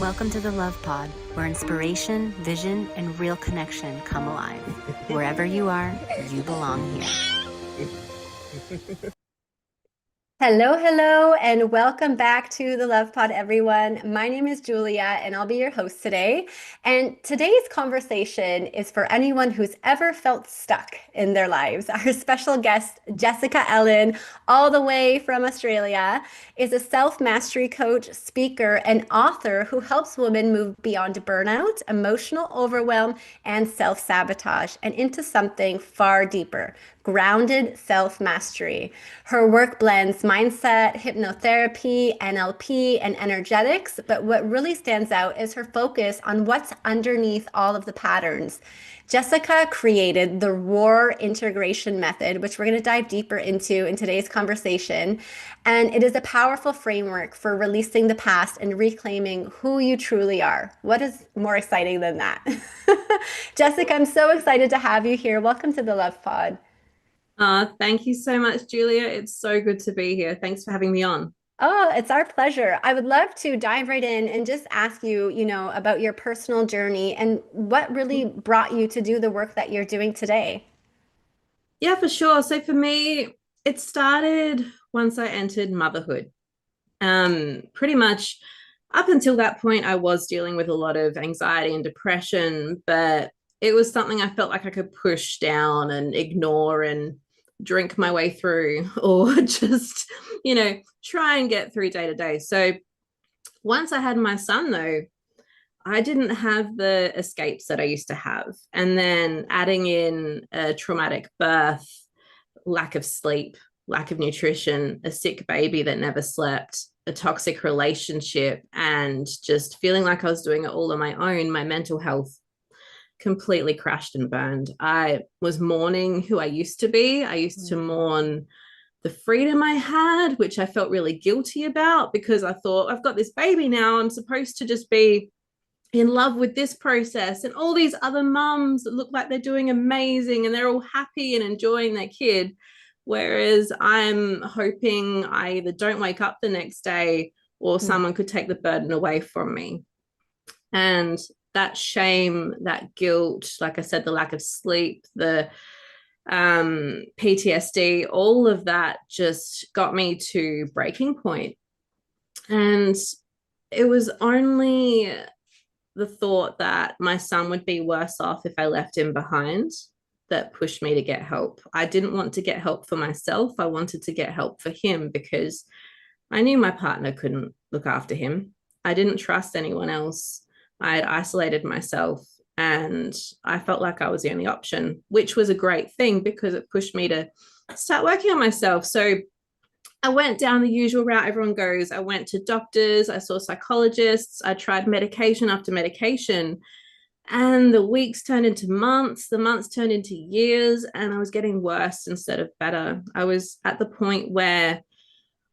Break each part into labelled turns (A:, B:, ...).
A: Welcome to the Love Pod, where inspiration, vision, and real connection come alive. Wherever you are, you belong here.
B: Hello, and welcome back to the Love Pod, everyone. My name is Julia, and I'll be your host today. And today's conversation is for anyone who's ever felt stuck in their lives. Our special guest, Jessica Ellen, all the way from Australia, is a self-mastery coach, speaker, and author who helps women move beyond burnout, emotional overwhelm, and self-sabotage and into something far deeper: grounded self-mastery. Her work blends mindset, hypnotherapy, NLP, and energetics, but what really stands out is her focus on what's underneath all of the patterns. Jessica created the ROAR integration method, which we're going to dive deeper into in today's conversation. And it is a powerful framework for releasing the past and reclaiming who you truly are. What is more exciting than that? Jessica, I'm so excited to have you here. Welcome to the Love Pod.
C: Thank you so much, Julia. It's so good to be here. Thanks for having me on.
B: Oh, it's our pleasure. I would love to dive right in and just ask you, about your personal journey and what really brought you to do the work that you're doing today.
C: Yeah, for sure. So for me, it started once I entered motherhood. Pretty much up until that point, I was dealing with a lot of anxiety and depression, but it was something I felt like I could push down and ignore and drink my way through, or just, try and get through day to day. So once I had my son, though, I didn't have the escapes that I used to have. And then adding in a traumatic birth, lack of sleep, lack of nutrition, a sick baby that never slept, a toxic relationship, and just feeling like I was doing it all on my own, my mental health completely crashed and burned. I was mourning who I used to be. I used to mourn the freedom I had, which I felt really guilty about because I thought, I've got this baby now. I'm supposed to just be in love with this process, and all these other mums that look like they're doing amazing and they're all happy and enjoying their kid. Whereas I'm hoping I either don't wake up the next day or someone could take the burden away from me. And that shame, that guilt, like I said, the lack of sleep, the PTSD, all of that just got me to breaking point. And it was only the thought that my son would be worse off if I left him behind that pushed me to get help. I didn't want to get help for myself. I wanted to get help for him because I knew my partner couldn't look after him. I didn't trust anyone else. I had isolated myself and I felt like I was the only option, which was a great thing because it pushed me to start working on myself. So I went down the usual route everyone goes. I went to doctors, I saw psychologists, I tried medication after medication, and the weeks turned into months, the months turned into years, and I was getting worse instead of better. I was at the point where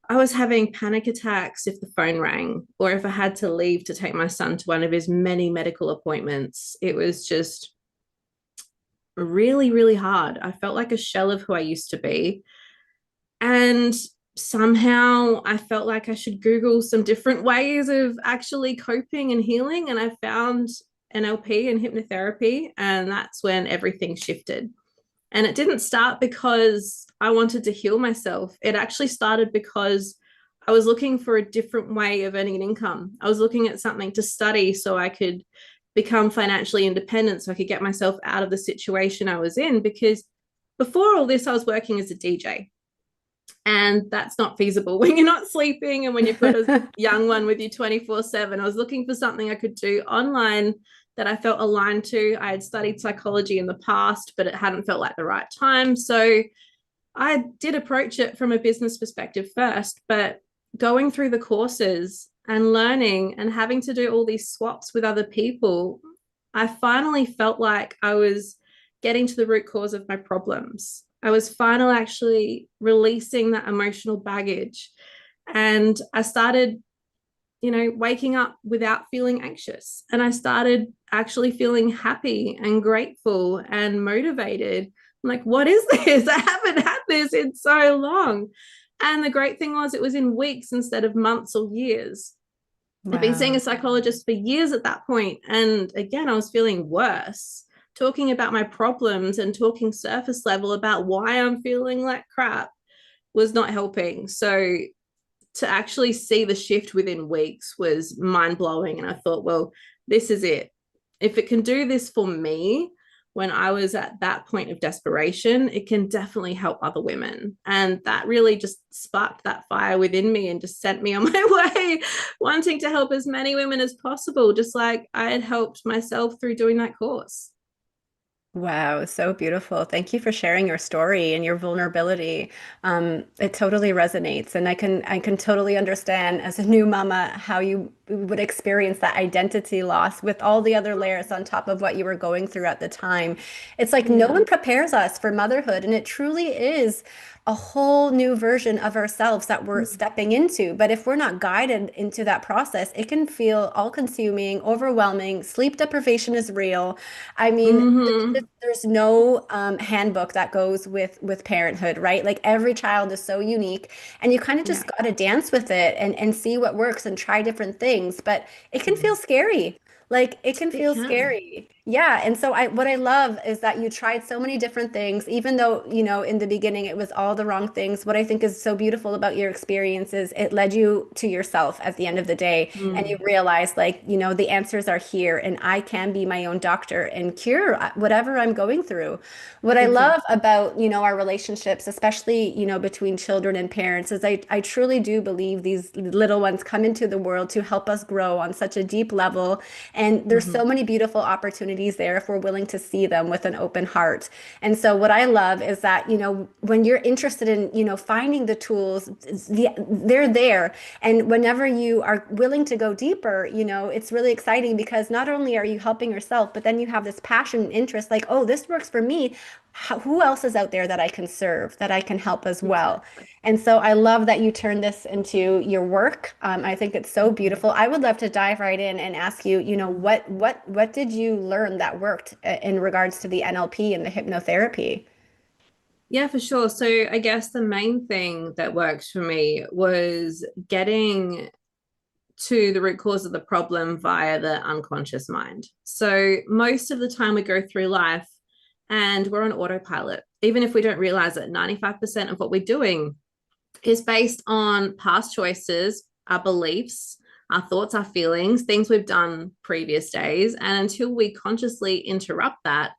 C: I was having panic attacks if the phone rang or if I had to leave to take my son to one of his many medical appointments. It was just really, really hard. I felt like a shell of who I used to be. And somehow I felt like I should Google some different ways of actually coping and healing. And I found NLP and hypnotherapy. And that's when everything shifted. And it didn't start because I wanted to heal myself. It actually started because I was looking for a different way of earning an income. I was looking at something to study so I could become financially independent, so I could get myself out of the situation I was in. Because before all this, I was working as a DJ. And that's not feasible when you're not sleeping and when you've got a young one with you 24/7. I was looking for something I could do online that I felt aligned to. I had studied psychology in the past, but it hadn't felt like the right time. So I did approach it from a business perspective first, but going through the courses and learning and having to do all these swaps with other people, I finally felt like I was getting to the root cause of my problems. I was finally actually releasing that emotional baggage. And I started, waking up without feeling anxious. And I started actually feeling happy and grateful and motivated. I'm like, what is this? I haven't had this in so long. And the great thing was it was in weeks instead of months or years. I've been seeing
B: Wow.
C: a psychologist for years at that point. And again, I was feeling worse, talking about my problems and talking surface level about why I'm feeling like crap was not helping. So to actually see the shift within weeks was mind blowing. And I thought, well, this is it. If it can do this for me when I was at that point of desperation, it can definitely help other women. And that really just sparked that fire within me and just sent me on my way, wanting to help as many women as possible, just like I had helped myself through doing that course.
B: Wow, so beautiful. Thank you for sharing your story and your vulnerability. It totally resonates, and I can totally understand as a new mama how you would experience that identity loss with all the other layers on top of what you were going through at the time. It's like no
C: Yeah.
B: one prepares us for motherhood, and it truly is a whole new version of ourselves that we're stepping into. But if we're not guided into that process, it can feel all-consuming, overwhelming. Sleep deprivation is real. I mean,
C: Mm-hmm.
B: there's no handbook that goes with parenthood, right? Like every child is so unique, and you kind of
C: Yeah.
B: just got to dance with it and see what works and try different things. But it can feel scary. Like it can
C: It
B: feel
C: can.
B: scary. Yeah. And so what I love is that you tried so many different things, even though, in the beginning it was all the wrong things. What I think is so beautiful about your experience is it led you to yourself at the end of the day. And you
C: Mm.
B: realize like, the answers are here and I can be my own doctor and cure whatever I'm going through. What I love
C: Exactly.
B: about, our relationships, especially, between children and parents, is I truly do believe these little ones come into the world to help us grow on such a deep level. And there's
C: Mm-hmm.
B: so many beautiful opportunities there if we're willing to see them with an open heart. And so what I love is that, when you're interested in, finding the tools, they're there. And whenever you are willing to go deeper, it's really exciting because not only are you helping yourself, but then you have this passion and interest like, oh, this works for me. Who else is out there that I can serve, that I can help as well?
C: Exactly.
B: And so I love that you turned this into your work. I think it's so beautiful. I would love to dive right in and ask you, what did you learn that worked in regards to the NLP and the hypnotherapy?
C: Yeah, for sure. So I guess the main thing that worked for me was getting to the root cause of the problem via the unconscious mind. So most of the time we go through life and we're on autopilot. Even if we don't realize it, 95% of what we're doing is based on past choices, our beliefs, our thoughts, our feelings, things we've done previous days. And until we consciously interrupt that,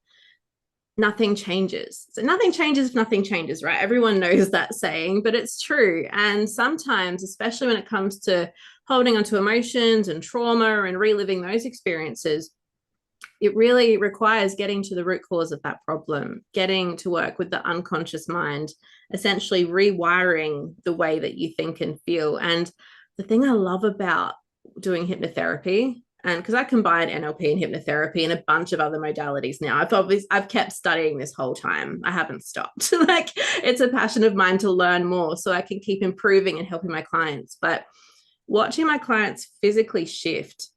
C: nothing changes. So nothing changes if nothing changes, right? Everyone knows that saying, but it's true. And sometimes, especially when it comes to holding onto emotions and trauma and reliving those experiences, it really requires getting to the root cause of that problem, getting to work with the unconscious mind, essentially rewiring the way that you think and feel. And the thing I love about doing hypnotherapy, and because I combine NLP and hypnotherapy and a bunch of other modalities now, I've kept studying this whole time. I haven't stopped. Like it's a passion of mine to learn more so I can keep improving and helping my clients. But watching my clients physically shift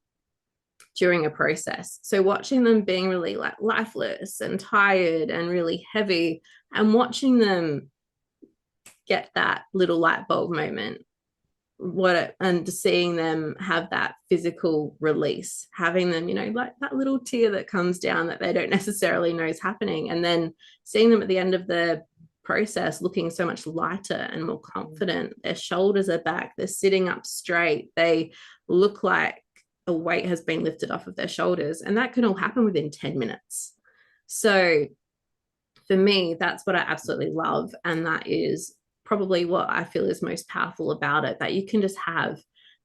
C: during a process. So watching them being really like lifeless and tired and really heavy and watching them get that little light bulb moment and seeing them have that physical release, having them, like that little tear that comes down that they don't necessarily know is happening, and then seeing them at the end of the process looking so much lighter and more confident. Their shoulders are back, they're sitting up straight, they look like a weight has been lifted off of their shoulders, and that can all happen within 10 minutes. So for me, that's what I absolutely love. And that is probably what I feel is most powerful about it, that you can just have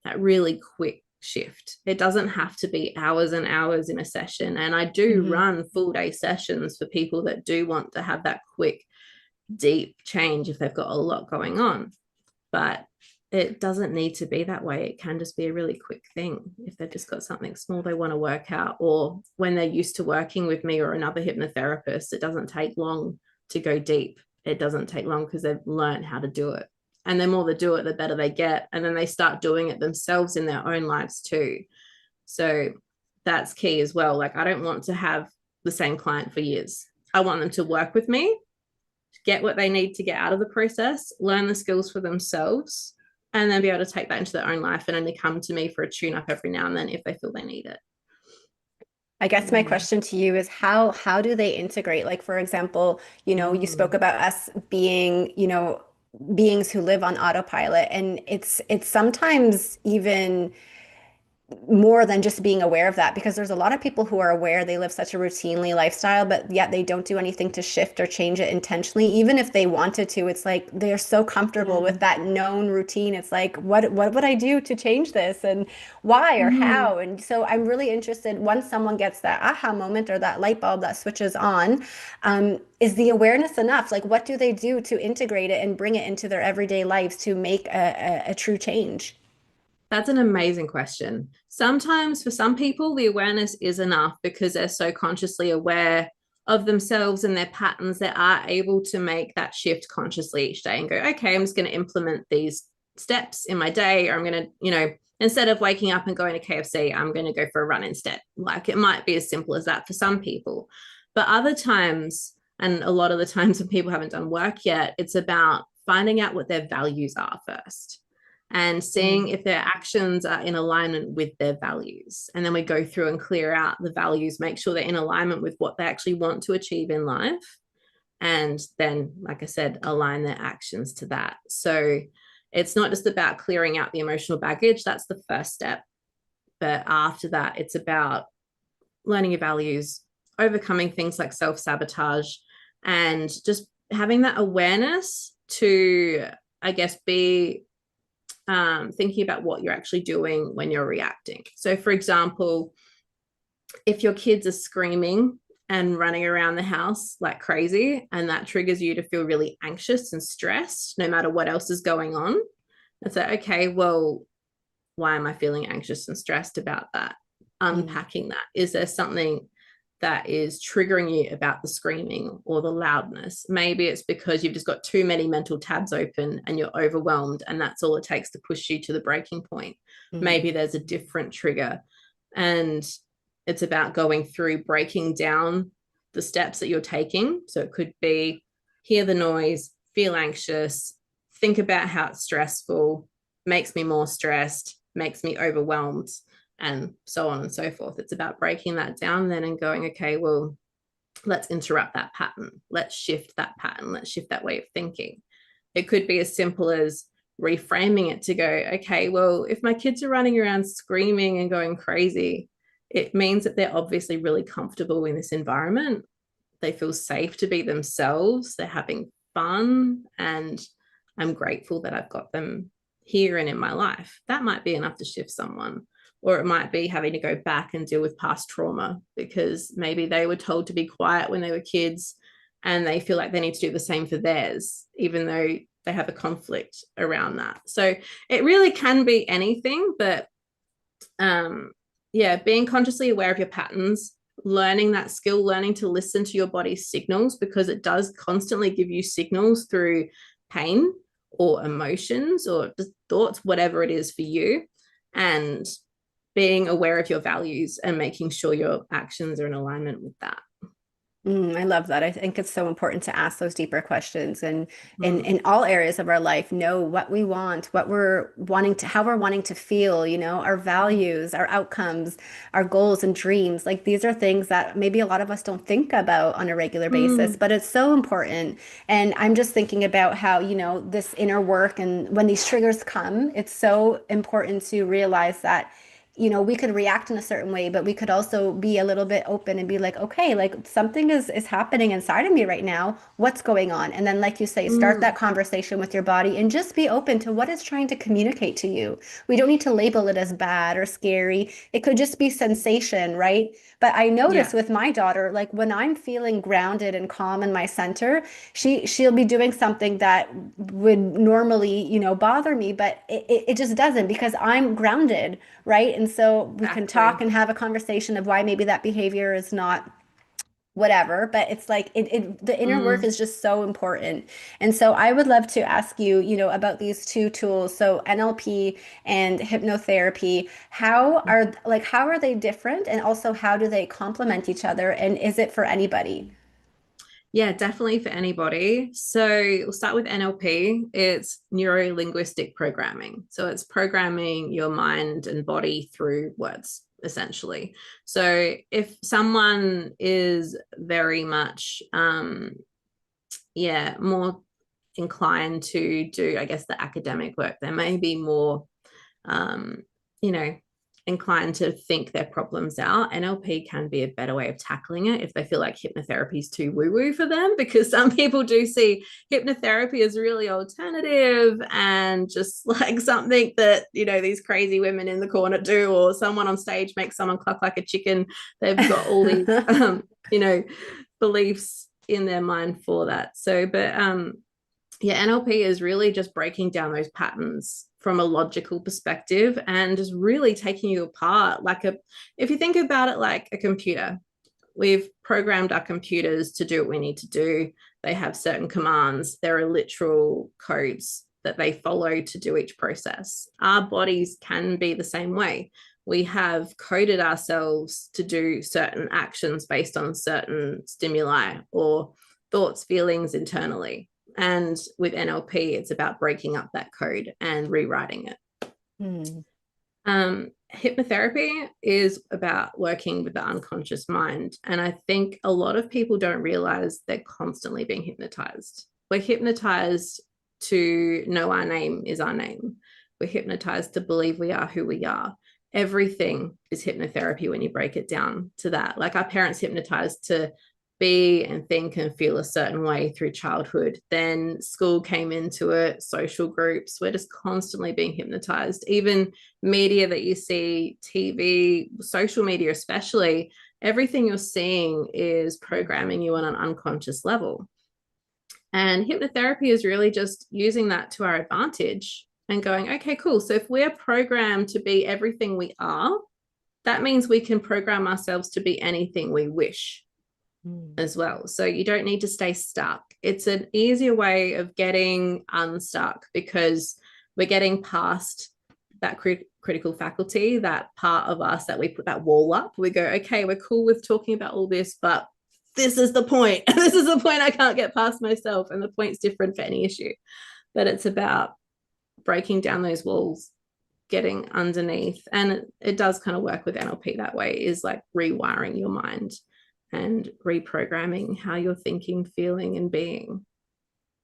C: that really quick shift. It doesn't have to be hours and hours in a session. And I do
B: Mhm.
C: run full day sessions for people that do want to have that quick, deep change if they've got a lot going on. But it doesn't need to be that way. It can just be a really quick thing if they've just got something small they want to work out, or when they're used to working with me or another hypnotherapist, it doesn't take long to go deep. It doesn't take long because they've learned how to do it. And the more they do it, the better they get. And then they start doing it themselves in their own lives too. So that's key as well. Like, I don't want to have the same client for years. I want them to work with me, get what they need to get out of the process, learn the skills for themselves, and then be able to take that into their own life and only come to me for a tune up every now and then if they feel they need it.
B: I guess my question to you is how do they integrate? Like, for example, you spoke
C: Mm.
B: about us being, beings who live on autopilot, and it's sometimes even more than just being aware of that, because there's a lot of people who are aware they live such a routinely lifestyle, but yet they don't do anything to shift or change it intentionally. Even if they wanted to, it's like they're so comfortable
C: Yeah.
B: with that known routine. It's like, what would I do to change this, and why or
C: Mm.
B: how? And so I'm really interested, once someone gets that aha moment or that light bulb that switches on, is the awareness enough? Like, what do they do to integrate it and bring it into their everyday lives to make a true change?
C: That's an amazing question. Sometimes for some people, the awareness is enough because they're so consciously aware of themselves and their patterns that are able to make that shift consciously each day and go, okay, I'm just going to implement these steps in my day, or I'm going to, instead of waking up and going to KFC, I'm going to go for a run instead. Like, it might be as simple as that for some people. But other times, and a lot of the times when people haven't done work yet, it's about finding out what their values are first and seeing if their actions are in alignment with their values. And then we go through and clear out the values, make sure they're in alignment with what they actually want to achieve in life. And then, like I said, align their actions to that. So it's not just about clearing out the emotional baggage. That's the first step. But after that, it's about learning your values, overcoming things like self-sabotage, and just having that awareness to, I guess, be thinking about what you're actually doing when you're reacting. So, for example, if your kids are screaming and running around the house like crazy, and that triggers you to feel really anxious and stressed, no matter what else is going on, it's like, okay, well, why am I feeling anxious and stressed about that? Unpacking that. Is there something that is triggering you about the screaming or the loudness? Maybe it's because you've just got too many mental tabs open and you're overwhelmed, and that's all it takes to push you to the breaking point. Maybe there's a different trigger, and it's about going through breaking down the steps that you're taking. So it could be hear the noise, feel anxious, think about how it's stressful, makes me more stressed, makes me overwhelmed, and so on and so forth. It's about breaking that down then and going, okay, well, let's interrupt that pattern. Let's shift that pattern. Let's shift that way of thinking. It could be as simple as reframing it to go, okay, well, if my kids are running around screaming and going crazy, it means that they're obviously really comfortable in this environment. They feel safe to be themselves. They're having fun. And I'm grateful that I've got them here and in my life. That might be enough to shift someone. Or it might be having to go back and deal with past trauma because maybe they were told to be quiet when they were kids and they feel like they need to do the same for theirs, even though they have a conflict around that. So it really can be anything, but yeah, being consciously aware of your patterns, learning that skill, learning to listen to your body's signals, because it does constantly give you signals through pain or emotions or just thoughts, whatever it is for you, and being aware of your values and making sure your actions are in alignment with that.
B: I love that. I think it's so important to ask those deeper questions, and
C: Mm.
B: in all areas of our life, know what we want, what we're wanting to, how we're wanting to feel, our values, our outcomes, our goals and dreams. Like, these are things that maybe a lot of us don't think about on a regular basis,
C: Mm.
B: but it's so important. And I'm just thinking about how, this inner work, and when these triggers come, it's so important to realize that we could react in a certain way, but we could also be a little bit open and be like, okay, like, something is happening inside of me right now. What's going on? And then, like you say, start
C: Mm.
B: that conversation with your body and just be open to what it's trying to communicate to you. We don't need to label it as bad or scary. It could just be sensation, right? But I notice
C: Yeah.
B: with my daughter, like, when I'm feeling grounded and calm in my center, she'll be doing something that would normally, bother me, but it just doesn't, because I'm grounded, right? And so we can talk
C: Exactly.
B: and have a conversation of why maybe that behavior is not whatever, but it's like the inner work
C: Mm.
B: is just so important. And so I would love to ask you, about these two tools, so NLP and hypnotherapy. How are they different, and also how do they complement each other, and is it for anybody?
C: Yeah, definitely for anybody. So we'll start with NLP. It's neuro linguistic programming. So it's programming your mind and body through words, essentially. So if someone is very much, more inclined to do, I guess, the academic work, they may be more, you know, inclined to think their problems out. NLP can be a better way of tackling it if they feel like hypnotherapy is too woo-woo for them, because some people do see hypnotherapy as really alternative and just like something that, these crazy women in the corner do, or someone on stage makes someone cluck like a chicken. They've got all these, beliefs in their mind for that. So, but NLP is really just breaking down those patterns from a logical perspective and just really taking you apart. If you think about it like a computer, we've programmed our computers to do what we need to do. They have certain commands. There are literal codes that they follow to do each process. Our bodies can be the same way. We have coded ourselves to do certain actions based on certain stimuli or thoughts, feelings internally. And with NLP, it's about breaking up that code and rewriting it. Hypnotherapy is about working with the unconscious mind. And I think a lot of people don't realize they're constantly being hypnotized. We're hypnotized to know our name is our name. We're hypnotized to believe we are who we are. Everything is hypnotherapy when you break it down to that. Like our parents hypnotized to be and think and feel a certain way through childhood. Then school came into it, social groups. We're just constantly being hypnotized. Even media that you see, TV, social media especially, everything you're seeing is programming you on an unconscious level. And hypnotherapy is really just using that to our advantage and going, okay, cool. So if we're programmed to be everything we are, that means we can program ourselves to be anything we wish as well. So you don't need to stay stuck. It's an easier way of getting unstuck because we're getting past that critical faculty, that part of us that we put that wall up. We go, okay, we're cool with talking about all this, but this is the point. This is the point I can't get past myself. And the point's different for any issue. But it's about breaking down those walls, getting underneath. And it does kind of work with NLP that way, is like rewiring your mind and reprogramming how you're thinking, feeling, and being.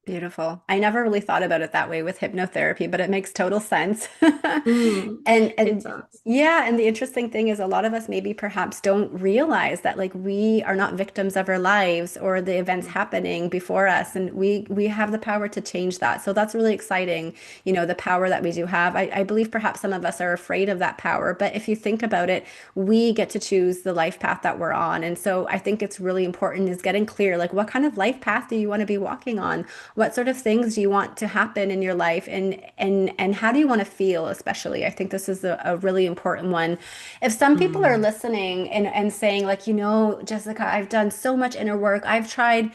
B: Beautiful. I never really thought about it that way with hypnotherapy, but it makes total sense.
C: It does.
B: Yeah, and the interesting thing is a lot of us maybe perhaps don't realize that like we are not victims of our lives or the events happening before us, and we have the power to change that. So that's really exciting, the power that we do have. I believe perhaps some of us are afraid of that power, but if you think about it, we get to choose the life path that we're on. And so I think it's really important is getting clear, like what kind of life path do you want to be walking on? What sort of things do you want to happen in your life, and how do you want to feel, especially? I think this is a really important one. If some people are listening and saying like, Jessica, I've done so much inner work. I've tried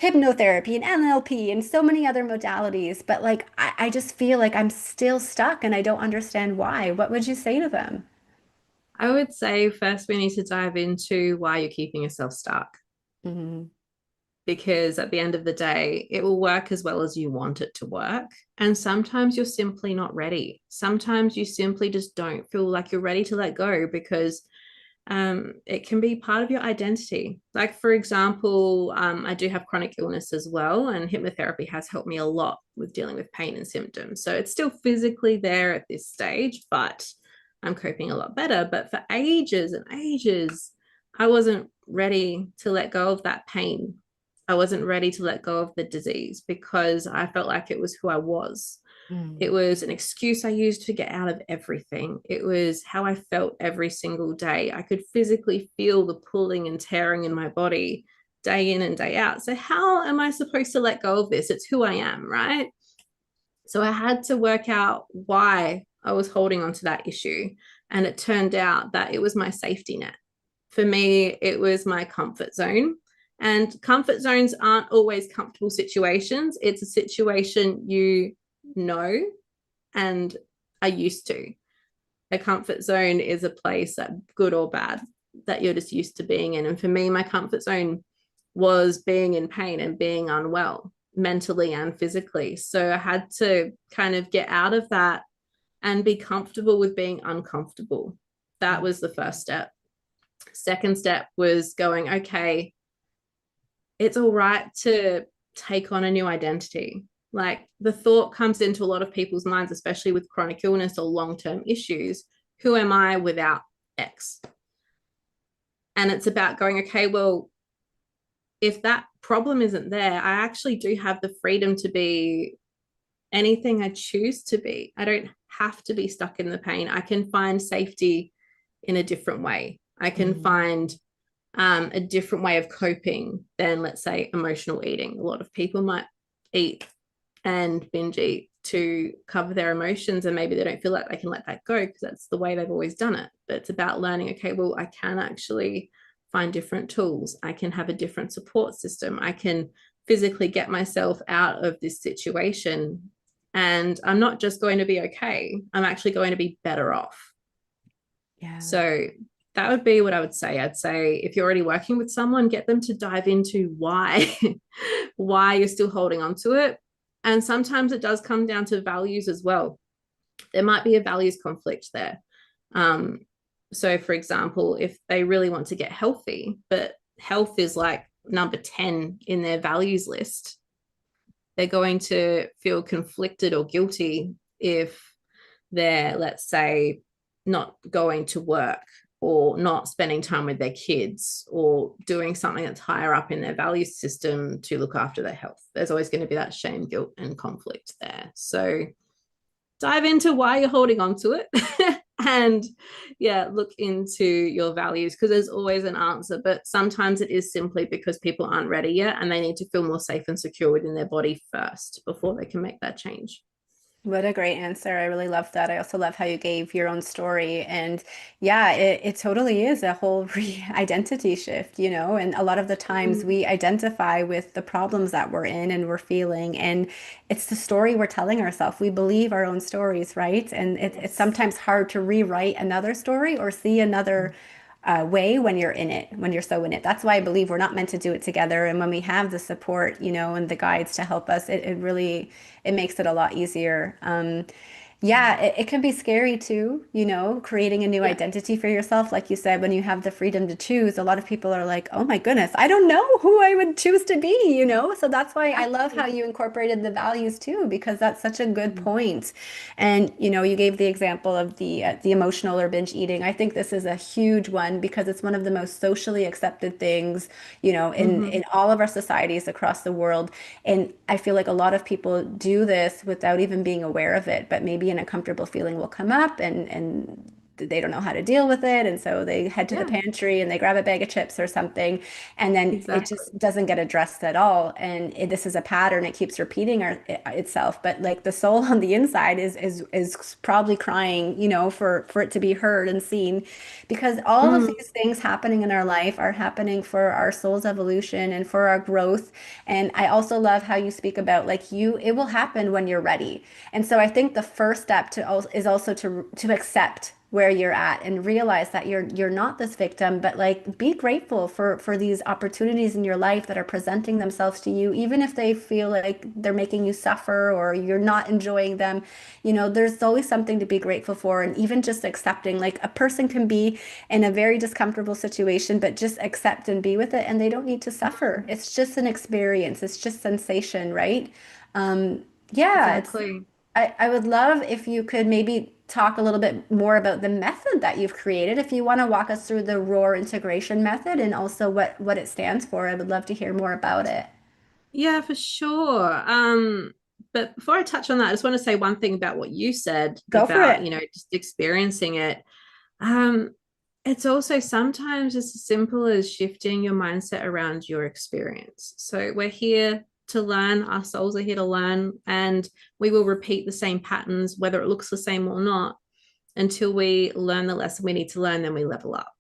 B: hypnotherapy and NLP and so many other modalities, but like I just feel like I'm still stuck and I don't understand why. What would you say to them?
C: I would say first we need to dive into why you're keeping yourself stuck.
B: Mm-hmm.
C: Because at the end of the day, it will work as well as you want it to work. And sometimes you're simply not ready. Sometimes you simply just don't feel like you're ready to let go because it can be part of your identity. Like, for example, I do have chronic illness as well, and hypnotherapy has helped me a lot with dealing with pain and symptoms. So it's still physically there at this stage, but I'm coping a lot better. But for ages and ages, I wasn't ready to let go of that pain. I wasn't ready to let go of the disease because I felt like it was who I was. It was an excuse I used to get out of everything. It was how I felt every single day. I could physically feel the pulling and tearing in my body day in and day out. So how am I supposed to let go of this? It's who I am, right? So I had to work out why I was holding on to that issue. And it turned out that it was my safety net. For me, it was my comfort zone. And comfort zones aren't always comfortable situations. It's a situation you know and are used to. A comfort zone is a place that, good or bad, that you're just used to being in. And for me, my comfort zone was being in pain and being unwell mentally and physically. So I had to kind of get out of that and be comfortable with being uncomfortable. That was the first step. Second step was going, okay, it's all right to take on a new identity. Like the thought comes into a lot of people's minds, especially with chronic illness or long-term issues. Who am I without X? And it's about going, okay, well, if that problem isn't there, I actually do have the freedom to be anything I choose to be. I don't have to be stuck in the pain. I can find safety in a different way. I can find a different way of coping than, let's say, emotional eating. A lot of people might eat and binge eat to cover their emotions, and maybe they don't feel like they can let that go because that's the way they've always done it. But it's about learning, okay, well, I can actually find different tools. I can have a different support system. I can physically get myself out of this situation, and I'm not just going to be okay, I'm actually going to be better off.
B: Yeah.
C: So that would be what I would say. I'd say if you're already working with someone, get them to dive into why you're still holding on to it. And sometimes it does come down to values as well. There might be a values conflict there. So for example, if they really want to get healthy, but health is like number 10 in their values list, they're going to feel conflicted or guilty if they're, let's say, not going to work or not spending time with their kids or doing something that's higher up in their value system to look after their health. There's always going to be that shame, guilt, and conflict there. So dive into why you're holding on to it and look into your values, because there's always an answer. But sometimes it is simply because people aren't ready yet and they need to feel more safe and secure within their body first before they can make that change.
B: What a great answer. I really love that. I also love how you gave your own story. And yeah, it totally is a whole re-identity shift, and a lot of the times we identify with the problems that we're in and we're feeling, and it's the story we're telling ourselves. We believe our own stories, right? And it's sometimes hard to rewrite another story or see another way when you're in it, when you're so in it. That's why I believe we're not meant to do it together. And when we have the support, and the guides to help us, it really, it makes it a lot easier. Yeah, it can be scary too, creating a new identity for yourself. Like you said, when you have the freedom to choose, a lot of people are like, oh my goodness, I don't know who I would choose to be. So that's why I love how you incorporated the values too, because that's such a good point. And, you gave the example of the emotional or binge eating. I think this is a huge one because it's one of the most socially accepted things, in all of our societies across the world. And I feel like a lot of people do this without even being aware of it, but maybe an uncomfortable feeling will come up and they don't know how to deal with it. And so they head to the pantry and they grab a bag of chips or something. And then it just doesn't get addressed at all. And this is a pattern. It keeps repeating itself. But like the soul on the inside is probably crying, for it to be heard and seen, because all of these things happening in our life are happening for our soul's evolution and for our growth. And I also love how you speak about it will happen when you're ready. And so I think the first step is also to accept where you're at and realize that you're not this victim, but be grateful for these opportunities in your life that are presenting themselves to you, even if they feel like they're making you suffer or you're not enjoying them. There's always something to be grateful for. And even just accepting, a person can be in a very discomfortable situation, but just accept and be with it, and they don't need to suffer. It's just an experience. It's just sensation, right? Yeah,
C: Exactly.
B: I would love if you could maybe talk a little bit more about the method that you've created. If you want to walk us through the ROAR integration method and also what it stands for, I would love to hear more about it.
C: Yeah, for sure. But before I touch on that, I just want to say one thing about what you said
B: Go for
C: about,
B: it.
C: just experiencing it. It's also sometimes as simple as shifting your mindset around your experience. So we're here to learn, our souls are here to learn, and we will repeat the same patterns, whether it looks the same or not, until we learn the lesson we need to learn, then we level up.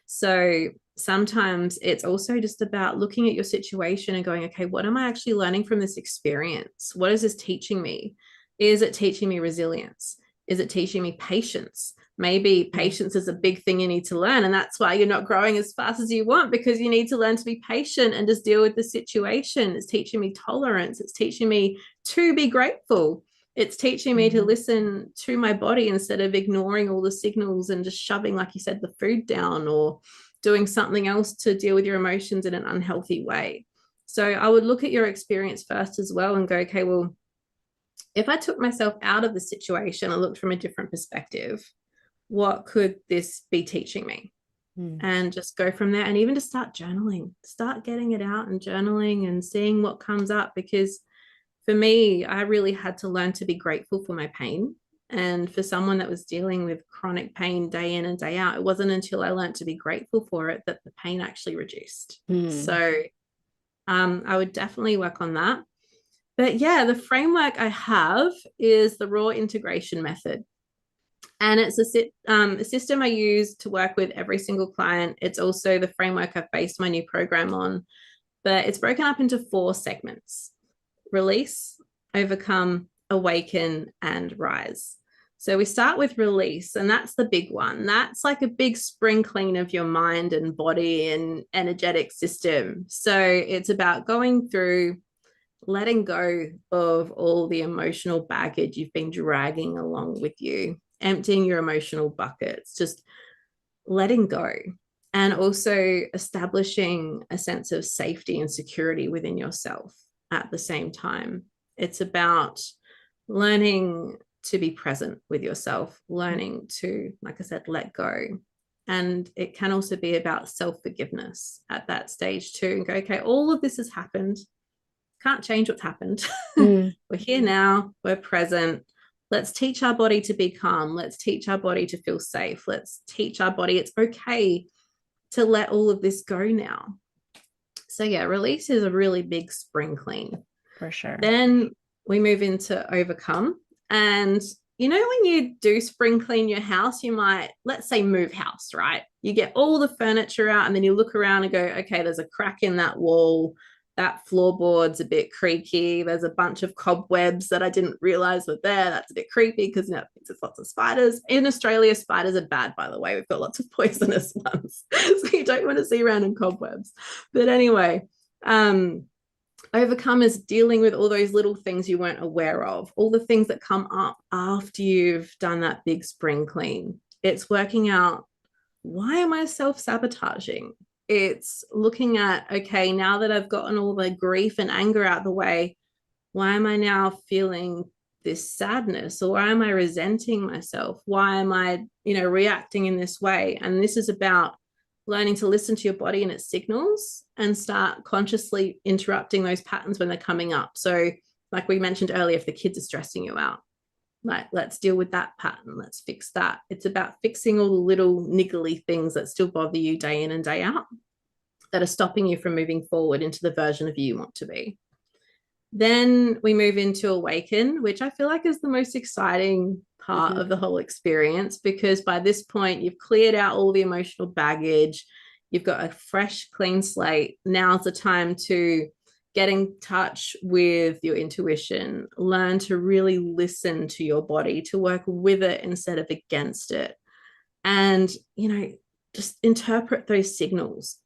C: So sometimes it's also just about looking at your situation and going, okay, what am I actually learning from this experience? What is this teaching me? Is it teaching me resilience? Is it teaching me patience? Maybe patience is a big thing you need to learn, and that's why you're not growing as fast as you want, because you need to learn to be patient and just deal with the situation. It's teaching me tolerance. It's teaching me to be grateful. It's teaching me to listen to my body instead of ignoring all the signals and just shoving, like you said, the food down, or doing something else to deal with your emotions in an unhealthy way. So I would look at your experience first as well and go, okay, well, if I took myself out of the situation and looked from a different perspective, what could this be teaching me? And just go from there. And even to start journaling, start getting it out and journaling and seeing what comes up. Because for me, I really had to learn to be grateful for my pain. And for someone that was dealing with chronic pain day in and day out, it wasn't until I learned to be grateful for it that the pain actually reduced. So I would definitely work on that. But yeah, the framework I have is the raw integration method. And it's a system I use to work with every single client. It's also the framework I've based my new program on, but it's broken up into 4 segments: release, overcome, awaken, and rise. So we start with release, and that's the big one. That's like a big spring clean of your mind and body and energetic system. So it's about going through, letting go of all the emotional baggage you've been dragging along with you, emptying your emotional buckets, just letting go, and also establishing a sense of safety and security within yourself at the same time. It's about learning to be present with yourself, learning to, like I said, let go. And it can also be about self-forgiveness at that stage too, and go, okay, all of this has happened. Can't change what's happened. We're here now, we're present. Let's teach our body to be calm. Let's teach our body to feel safe. Let's teach our body it's okay to let all of this go now. So yeah, release is a really big spring clean.
B: For sure.
C: Then we move into overcome. And you know, when you do spring clean your house, you might, let's say, move house, right? You get all the furniture out and then you look around and go, okay, there's a crack in that wall. That floorboard's a bit creaky. There's a bunch of cobwebs that I didn't realize were there. That's a bit creepy because, you know, there's lots of spiders. In Australia, spiders are bad, by the way. We've got lots of poisonous ones. So you don't want to see random cobwebs. But anyway, overcome is dealing with all those little things you weren't aware of, all the things that come up after you've done that big spring clean. It's working out, why am I self-sabotaging? It's looking at, okay, now that I've gotten all the grief and anger out the way, why am I now feeling this sadness? Or why am I resenting myself? Why am I, reacting in this way? And this is about learning to listen to your body and its signals and start consciously interrupting those patterns when they're coming up. So like we mentioned earlier, if the kids are stressing you out, like, let's deal with that pattern. Let's fix that. It's about fixing all the little niggly things that still bother you day in and day out, that are stopping you from moving forward into the version of you want to be. Then we move into awaken, which I feel like is the most exciting part of the whole experience, because by this point you've cleared out all the emotional baggage. You've got a fresh, clean slate. Now's the time to get in touch with your intuition, learn to really listen to your body, to work with it instead of against it. And, just interpret those signals,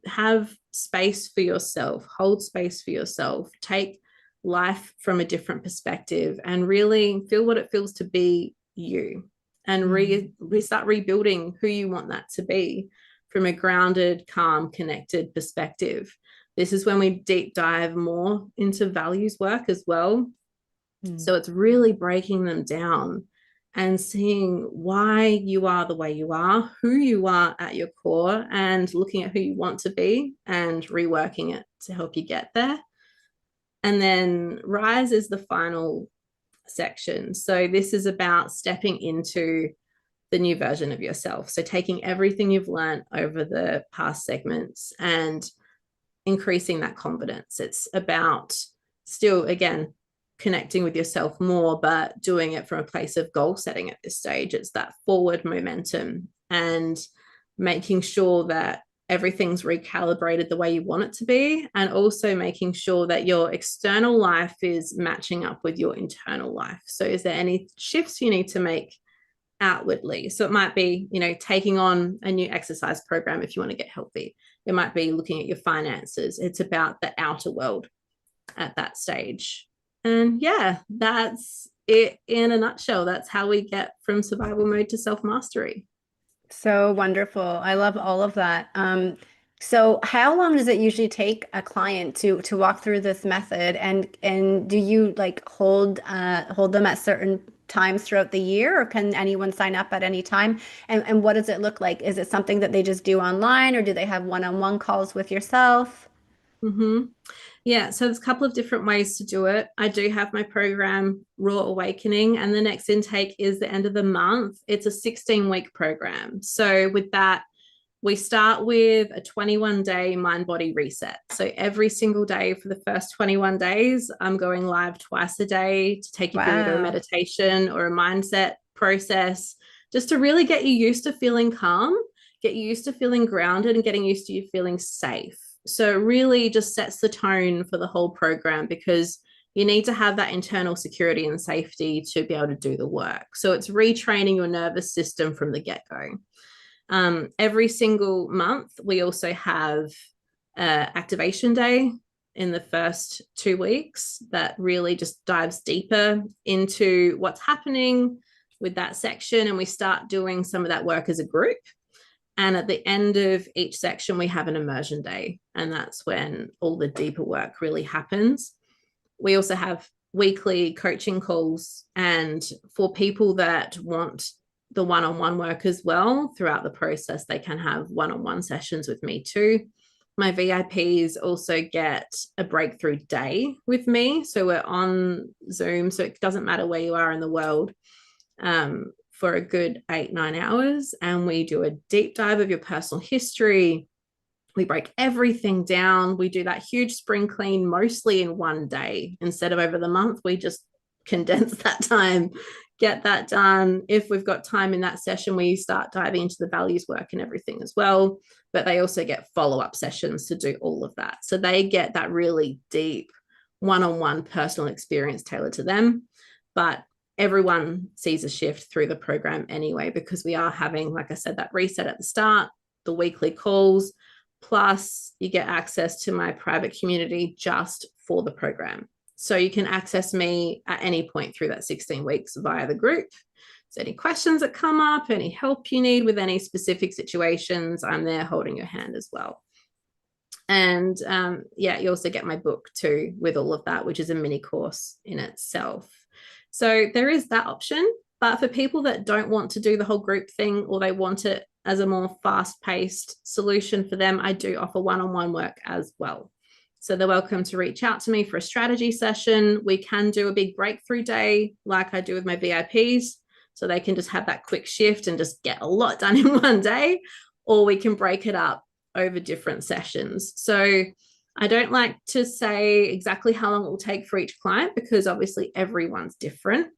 C: have space for yourself, hold space for yourself, take life from a different perspective and really feel what it feels to be you, and start rebuilding who you want that to be from a grounded, calm, connected perspective. This is when we deep dive more into values work as well. So it's really breaking them down and seeing why you are the way you are, who you are at your core, and looking at who you want to be and reworking it to help you get there. And then rise is the final section. So this is about stepping into the new version of yourself. So taking everything you've learned over the past segments and increasing that confidence. It's about still, again, connecting with yourself more, but doing it from a place of goal setting at this stage. It's that forward momentum and making sure that everything's recalibrated the way you want it to be, and also making sure that your external life is matching up with your internal life. So is there any shifts you need to make outwardly? So it might be, taking on a new exercise program if you want to get healthy. It might be looking at your finances. It's about the outer world at that stage. And yeah, that's it in a nutshell. That's how we get from survival mode to self-mastery.
B: So wonderful. I love all of that. So how long does it usually take a client to walk through this method? And do you like hold them at certain times throughout the year, or can anyone sign up at any time? And what does it look like? Is it something that they just do online, or do they have one-on-one calls with yourself?
C: Mm-hmm. Yeah, so there's a couple of different ways to do it. I do have my program, Raw Awakening, and the next intake is the end of the month. It's a 16-week program. So with that, we start with a 21-day mind-body reset. So every single day for the first 21 days, I'm going live twice a day to take you through either a
B: Wow.
C: meditation or a mindset process, just to really get you used to feeling calm, get you used to feeling grounded, and getting used to you feeling safe. So it really just sets the tone for the whole program, because you need to have that internal security and safety to be able to do the work. So it's retraining your nervous system from the get-go. Every single month, we also have activation day in the first 2 weeks that really just dives deeper into what's happening with that section. And we start doing some of that work as a group. And at the end of each section, we have an immersion day. And that's when all the deeper work really happens. We also have weekly coaching calls. And for people that want the one-on-one work as well throughout the process, they can have one-on-one sessions with me too. My VIPs also get a breakthrough day with me. So we're on Zoom. So it doesn't matter where you are in the world. For a good 8-9 hours, and we do a deep dive of your personal history. We break everything down. We do that huge spring clean mostly in one day instead of over the month. We just condense that time, get that done. If we've got time in that session, we start diving into the values work and everything as well. But they also get follow-up sessions to do all of that. So they get that really deep one-on-one personal experience tailored to them. But everyone sees a shift through the program anyway, because we are having, like I said, that reset at the start, the weekly calls, plus you get access to my private community just for the program. So you can access me at any point through that 16 weeks via the group. So any questions that come up, any help you need with any specific situations, I'm there holding your hand as well. And you also get my book too with all of that, which is a mini course in itself. So there is that option. But for people that don't want to do the whole group thing, or they want it as a more fast-paced solution for them, I do offer one-on-one work as well. So they're welcome to reach out to me for a strategy session. We can do a big breakthrough day like I do with my VIPs. So they can just have that quick shift and just get a lot done in one day, or we can break it up over different sessions. So I don't like to say exactly how long it will take for each client, because obviously everyone's different,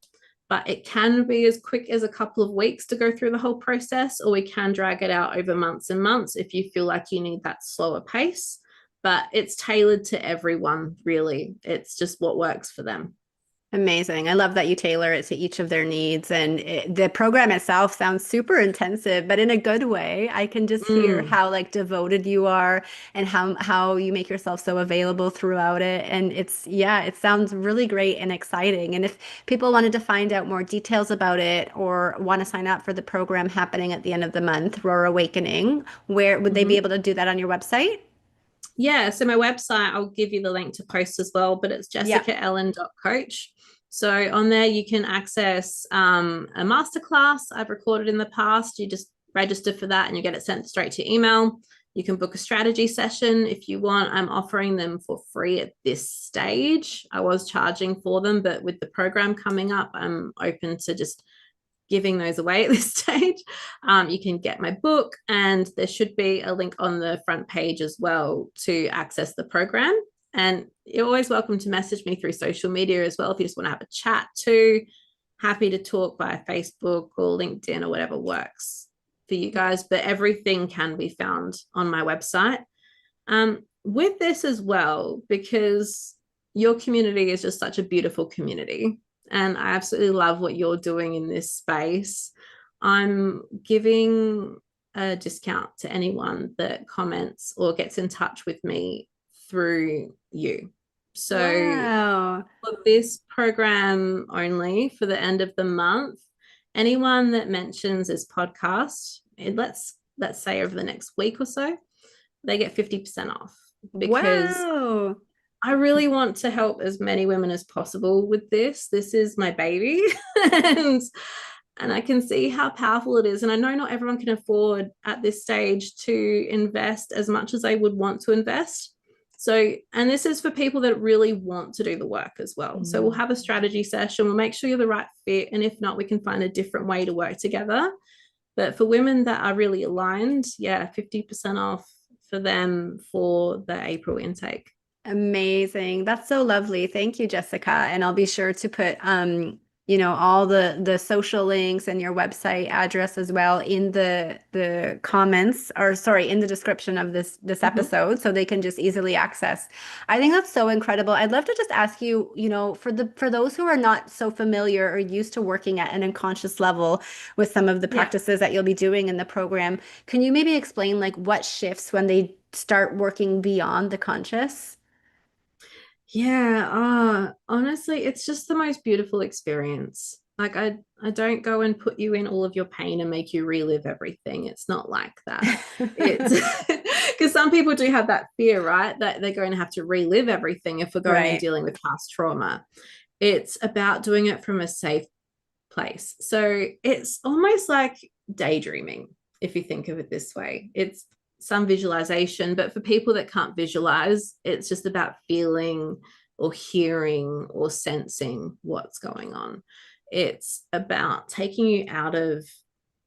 C: but it can be as quick as a couple of weeks to go through the whole process, or we can drag it out over months and months if you feel like you need that slower pace. But it's tailored to everyone, really. It's just what works for them.
B: Amazing. I love that you tailor it to each of their needs. And the program itself sounds super intensive, but in a good way. I can just hear how like devoted you are, and how you make yourself so available throughout it. And it sounds really great and exciting. And if people wanted to find out more details about it, or want to sign up for the program happening at the end of the month, Roar Awakening, where would they be able to do that on your website?
C: Yeah, so my website, I'll give you the link to post as well, but it's jessicaellen.coach. So on there, you can access a masterclass I've recorded in the past. You just register for that and you get it sent straight to your email. You can book a strategy session if you want. I'm offering them for free at this stage. I was charging for them, but with the program coming up, I'm open to just giving those away at this stage. You can get my book, and there should be a link on the front page as well to access the program. And you're always welcome to message me through social media as well if you just want to have a chat too. Happy to talk via Facebook or LinkedIn or whatever works. for you guys, but everything can be found on my website. With this as well, because your community is just such a beautiful community, and I absolutely love what you're doing in this space. I'm giving a discount to anyone that comments or gets in touch with me through you. So
B: Wow.
C: for this program only, for the end of the month, anyone that mentions this podcast, let's say over the next week or so, they get 50% off, because
B: Wow.
C: I really want to help as many women as possible with this. This is my baby. and and I can see how powerful it is. And I know not everyone can afford at this stage to invest as much as they would want to invest. So, and this is for people that really want to do the work as well. So we'll have a strategy session. We'll make sure you're the right fit. And if not, we can find a different way to work together. But for women that are really aligned, 50% off for them for the April intake.
B: Amazing. That's so lovely. Thank you, Jessica. And I'll be sure to put all the social links and your website address as well in the comments, or sorry, in the description of this episode, so they can just easily access. I think that's so incredible. I'd love to just ask you, for those who are not so familiar or used to working at an unconscious level with some of the practices that you'll be doing in the program, can you maybe explain like what shifts when they start working beyond the conscious?
C: Honestly, it's just the most beautiful experience. Like I don't go and put you in all of your pain and make you relive everything. It's not like that. It's because some people do have that fear, right? That they're going to have to relive everything if we're going and dealing with past trauma. It's about doing it from a safe place. So it's almost like daydreaming, if you think of it this way. It's some visualization, but for people that can't visualize, it's just about feeling or hearing or sensing what's going on. It's about taking you out of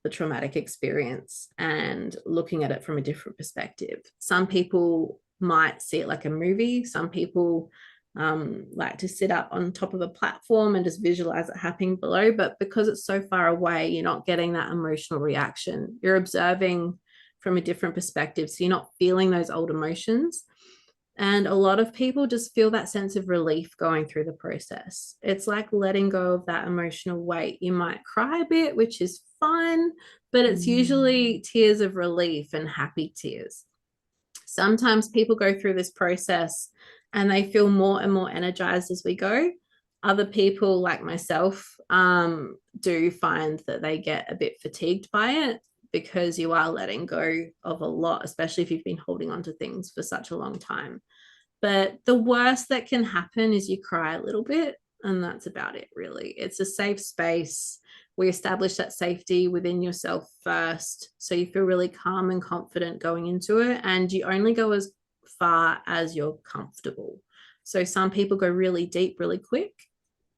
C: the traumatic experience and looking at it from a different perspective. Some people might see it like a movie. Some people like to sit up on top of a platform and just visualize it happening below. But because it's so far away, you're not getting that emotional reaction. You're observing from a different perspective. So you're not feeling those old emotions. And a lot of people just feel that sense of relief going through the process. It's like letting go of that emotional weight. You might cry a bit, which is fun, but it's usually tears of relief and happy tears. Sometimes people go through this process and they feel more and more energized as we go. Other people, like myself, do find that they get a bit fatigued by it, because you are letting go of a lot, especially if you've been holding on to things for such a long time. But the worst that can happen is you cry a little bit, and that's about it, really. It's a safe space. We establish that safety within yourself first, so you feel really calm and confident going into it, and you only go as far as you're comfortable. So some people go really deep really quick.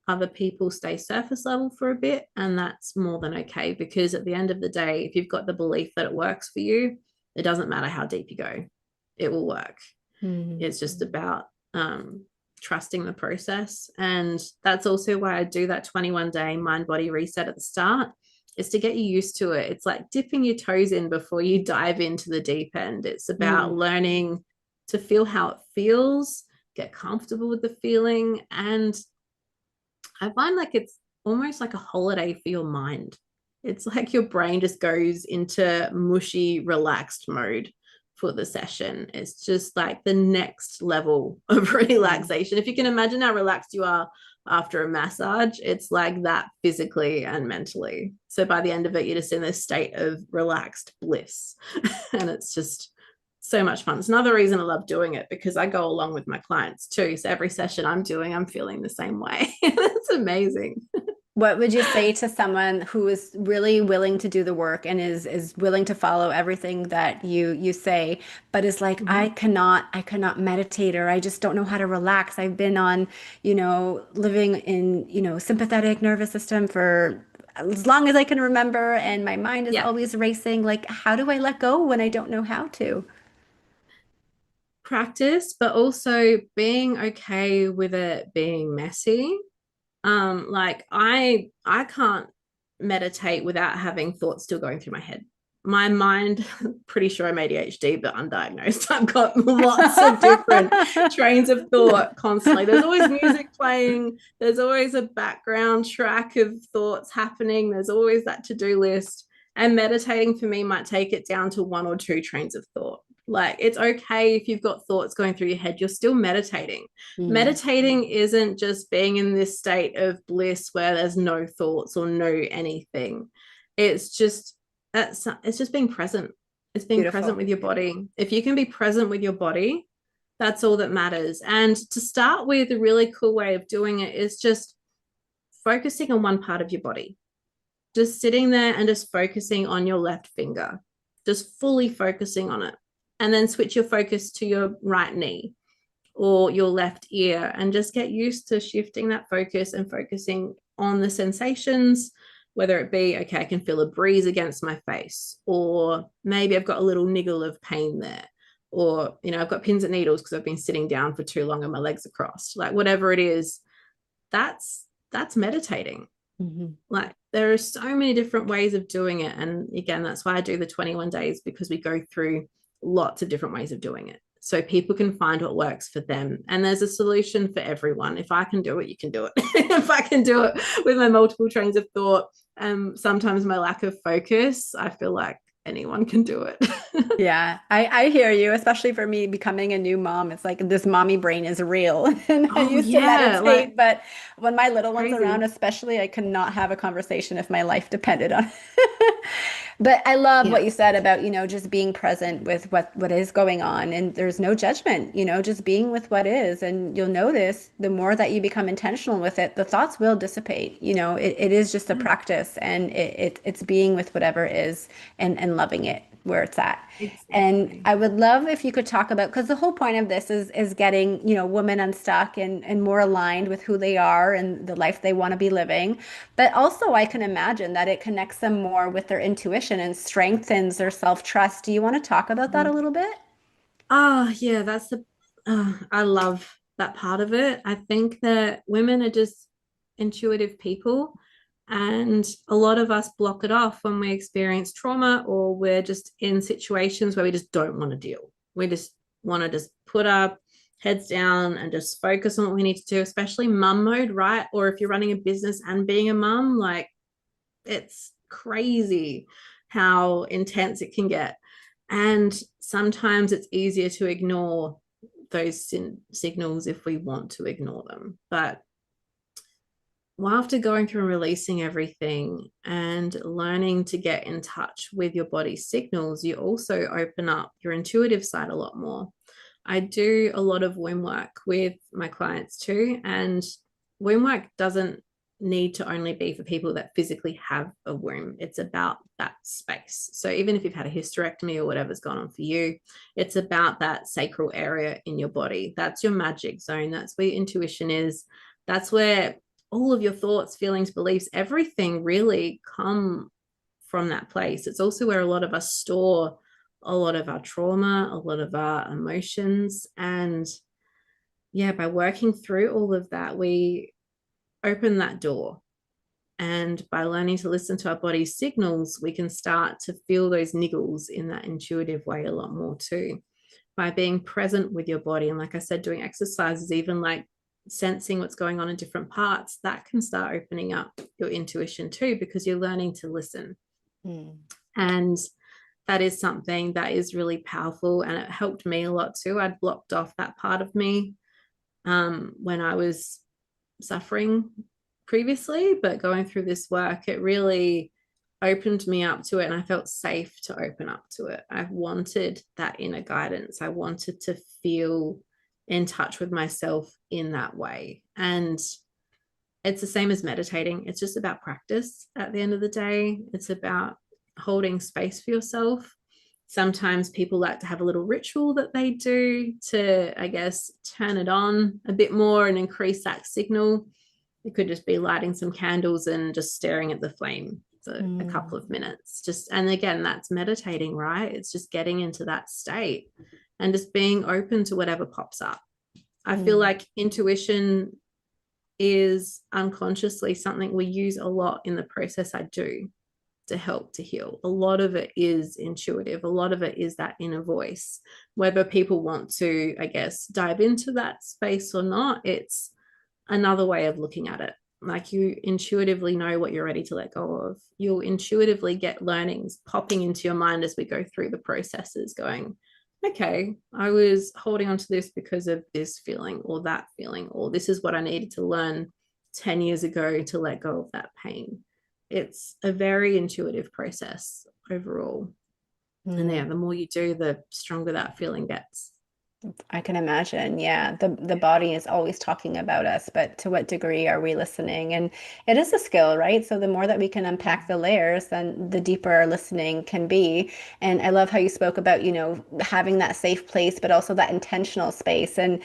C: Other people stay surface level for a bit, and that's more than okay, because at the end of the day, if you've got the belief that it works for you, it doesn't matter how deep you go, it will work. It's just about trusting the process. And that's also why I do that 21-day mind body reset at the start, is to get you used to it. It's like dipping your toes in before you dive into the deep end. It's about learning to feel how it feels, get comfortable with the feeling. And I find like it's almost like a holiday for your mind. It's like your brain just goes into mushy, relaxed mode for the session. It's just like the next level of relaxation. If you can imagine how relaxed you are after a massage, it's like that physically and mentally. So by the end of it, you're just in this state of relaxed bliss. And it's just so much fun. It's another reason I love doing it, because I go along with my clients too. So every session I'm doing, I'm feeling the same way. It's amazing.
B: What would you say to someone who is really willing to do the work and is willing to follow everything that you say, but is like, I cannot meditate, or I just don't know how to relax. I've been on, living in, sympathetic nervous system for as long as I can remember, and my mind is always racing. Like, how do I let go when I don't know how to?
C: Practice, but also being okay with it being messy. Like I can't meditate without having thoughts still going through my head. my mind, pretty sure I'm ADHD, but undiagnosed. I've got lots of different trains of thought constantly. There's always music playing. There's always a background track of thoughts happening. There's always that to-do list. And meditating for me might take it down to 1 or 2 trains of thought. Like, it's okay if you've got thoughts going through your head, you're still meditating. Meditating isn't just being in this state of bliss where there's no thoughts or no anything. It's just being present. It's being
B: Beautiful.
C: present with your body. If you can be present with your body, that's all that matters. And to start with, a really cool way of doing it is just focusing on one part of your body. Just sitting there and just focusing on your left finger, just fully focusing on it. And then switch your focus to your right knee or your left ear, and just get used to shifting that focus and focusing on the sensations, whether it be, okay, I can feel a breeze against my face, or maybe I've got a little niggle of pain there, or, you know, I've got pins and needles because I've been sitting down for too long and my legs are crossed. Like, whatever it is, that's meditating. Like, there are so many different ways of doing it. And again, that's why I do the 21 days, because we go through lots of different ways of doing it so people can find what works for them. And there's a solution for everyone. If I can do it, you can do it. If I can do it with my multiple trains of thought, sometimes my lack of focus, I feel like anyone can do it.
B: Yeah, I hear you, especially for me becoming a new mom. It's like this mommy brain is real. And I used to meditate,
C: like,
B: but when my little one's
C: crazy.
B: around, especially, I could not have a conversation if my life depended on it. But I love what you said about, just being present with what is going on, and there's no judgment, just being with what is. And you'll notice the more that you become intentional with it, the thoughts will dissipate. It is just a practice, and it's being with whatever is, and loving it where it's at.
C: Exactly.
B: And I would love if you could talk about, because the whole point of this is getting, women unstuck and more aligned with who they are and the life they want to be living. But also I can imagine that it connects them more with their intuition and strengthens their self-trust. Do you want to talk about that a little bit?
C: Oh, yeah, I love that part of it. I think that women are just intuitive people, and a lot of us block it off when we experience trauma, or we're just in situations where we just don't want to deal. We just want to just put our heads down and just focus on what we need to do, especially mum mode, right? Or if you're running a business and being a mum, like, it's crazy how intense it can get. And sometimes it's easier to ignore those signals if we want to ignore them. But after going through and releasing everything and learning to get in touch with your body's signals, you also open up your intuitive side a lot more. I do a lot of womb work with my clients too, and womb work doesn't need to only be for people that physically have a womb. It's about that space. So even if you've had a hysterectomy or whatever's gone on for you, it's about that sacral area in your body. That's your magic zone. That's where your intuition is. That's where all of your thoughts, feelings, beliefs, everything really come from that place. It's also where a lot of us store a lot of our trauma, a lot of our emotions. And yeah, by working through all of that, we open that door. And by learning to listen to our body's signals, we can start to feel those niggles in that intuitive way a lot more too. By being present with your body, and like I said, doing exercises, even like sensing what's going on in different parts, that can start opening up your intuition too, because you're learning to listen. And that is something that is really powerful, and it helped me a lot too. I'd blocked off that part of me when I was suffering previously, but going through this work, it really opened me up to it, and I felt safe to open up to it. I wanted that inner guidance. I wanted to feel in touch with myself in that way. And it's the same as meditating. It's just about practice at the end of the day. It's about holding space for yourself. Sometimes people like to have a little ritual that they do to, I guess, turn it on a bit more and increase that signal. It could just be lighting some candles and just staring at the flame for a couple of minutes. And again, that's meditating, right? It's just getting into that state and just being open to whatever pops up. I feel like intuition is unconsciously something we use a lot in the process I do. to help to heal. A lot of it is intuitive. A lot of it is that inner voice. Whether people want to, I guess, dive into that space or not, it's another way of looking at it. Like, you intuitively know what you're ready to let go of. You'll intuitively get learnings popping into your mind as we go through the processes, going, okay, I was holding on to this because of this feeling or that feeling, or this is what I needed to learn 10 years ago to let go of that pain. It's a very intuitive process overall. And yeah, the more you do, the stronger that feeling gets.
B: I can imagine. Yeah. The body is always talking about us, but to what degree are we listening? And it is a skill, right? So the more that we can unpack the layers, then the deeper our listening can be. And I love how you spoke about, having that safe place, but also that intentional space. And,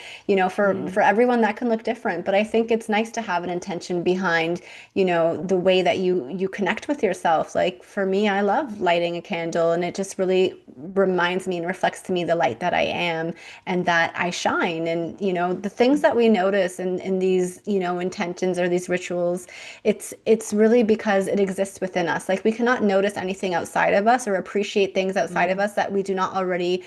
B: for everyone that can look different, but I think it's nice to have an intention behind, the way that you connect with yourself. Like for me, I love lighting a candle, and it just really reminds me and reflects to me the light that I am and that I shine. And, the things that we notice in these, intentions or these rituals, it's really because it exists within us. Like we cannot notice anything outside of us or appreciate things outside of us that we do not already